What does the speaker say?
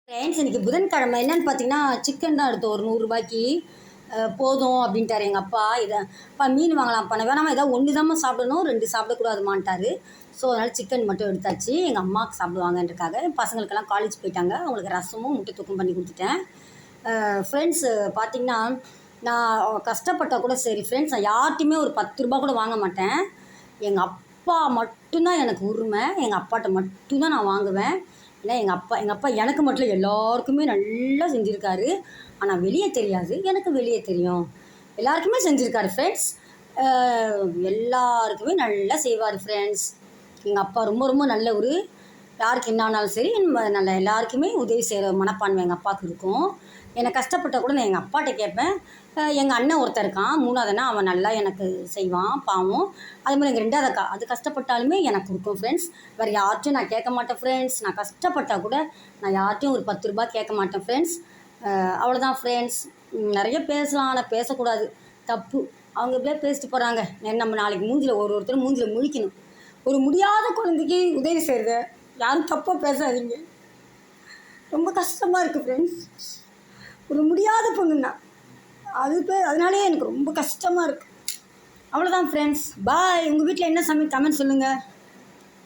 Friends இன்றைக்கி புதன்கிழமை என்னென்னு பார்த்தீங்கன்னா சிக்கன் தான் எடுத்தோம் ஒரு நூறுரூபாய்க்கு போதும் அப்படின்ட்டார் எங்கள் அப்பா. இப்போ மீன் வாங்கலாம்ப்பா நான் வேணாமா ஏதாவது ஒன்று தாம்மா சாப்பிடணும் 2 சாப்பிடக்கூடாதுமான்ட்டார். ஸோ அதனால் சிக்கன் மட்டும் எடுத்தாச்சு. எங்கள் அம்மாவுக்கு சாப்பிடுவாங்கன்றக்காக பசங்களுக்கெல்லாம் காலேஜ் போயிட்டாங்க. அவங்களுக்கு ரசமும் முட்டை தொக்கும் பண்ணி கொடுத்துட்டேன். ஃப்ரெண்ட்ஸ் பார்த்திங்கன்னா நான் கஷ்டப்பட்டால் கூட சரி ஃப்ரெண்ட்ஸ் நான் யார்ட்டையுமே ஒரு 10 ரூபா கூட வாங்க மாட்டேன். எங்கள் அப்பா மட்டும்தான் எனக்கு உரிமை. எங்கள் அப்பாட்ட மட்டும்தான் நான் வாங்குவேன். ஏன்னா எங்கள் அப்பா எனக்கு மட்டும் இல்லை எல்லாருக்குமே நல்லா செஞ்சுருக்காரு. ஆனால் வெளியே தெரியாது, எனக்கு வெளியே தெரியும். எல்லாருக்குமே செஞ்சுருக்காரு ஃப்ரெண்ட்ஸ். எல்லாருக்குமே நல்லா செய்வார் ஃப்ரெண்ட்ஸ். எங்கள் அப்பா ரொம்ப ரொம்ப நல்ல ஒரு யாருக்கு என்ன ஆனாலும் சரி நல்ல எல்லாருக்குமே உதவி செய்கிற மனப்பான்மை எங்கள் அப்பாவுக்கு இருக்கும். எனக்கு கஷ்டப்பட்டால் கூட நான் எங்கள் அப்பாட்ட கேட்பேன். எங்கள் அண்ணன் ஒருத்தன் இருக்கான் 3வது அண்ணன், அவன் நல்லா எனக்கு செய்வான் பாவம். அது மாதிரி எங்கள் 2வது அக்கா அது கஷ்டப்பட்டாலுமே எனக்கு கொடுக்கும் ஃப்ரெண்ட்ஸ். வேறு யார்ட்டையும் நான் கேட்க மாட்டேன் ஃப்ரெண்ட்ஸ். நான் கஷ்டப்பட்டால் கூட நான் யார்ட்டையும் ஒரு 10 ரூபா கேட்க மாட்டேன் ஃப்ரெண்ட்ஸ். அவ்வளோதான் ஃப்ரெண்ட்ஸ். நிறைய பேசலாம், ஆனால் பேசக்கூடாது, தப்பு. அவங்க இப்படியே பேசிட்டு போகிறாங்க. நம்ம நாளைக்கு ஒருத்தர் மூஞ்சில் முழிக்கணும். ஒரு முடியாத குழந்தைக்கு உதவி செய்கிறத யாரும் தப்பாக பேசாதீங்க. ரொம்ப கஷ்டமாக இருக்குது ஃப்ரெண்ட்ஸ். ஒரு முடியாத பொண்ணுன்னா அதனாலே எனக்கு ரொம்ப கஷ்டமாக இருக்குது. அவ்வளோதான் ஃப்ரெண்ட்ஸ். பாய். உங்கள் வீட்டில் என்ன சமையல் கமெண்ட் சொல்லுங்கள்.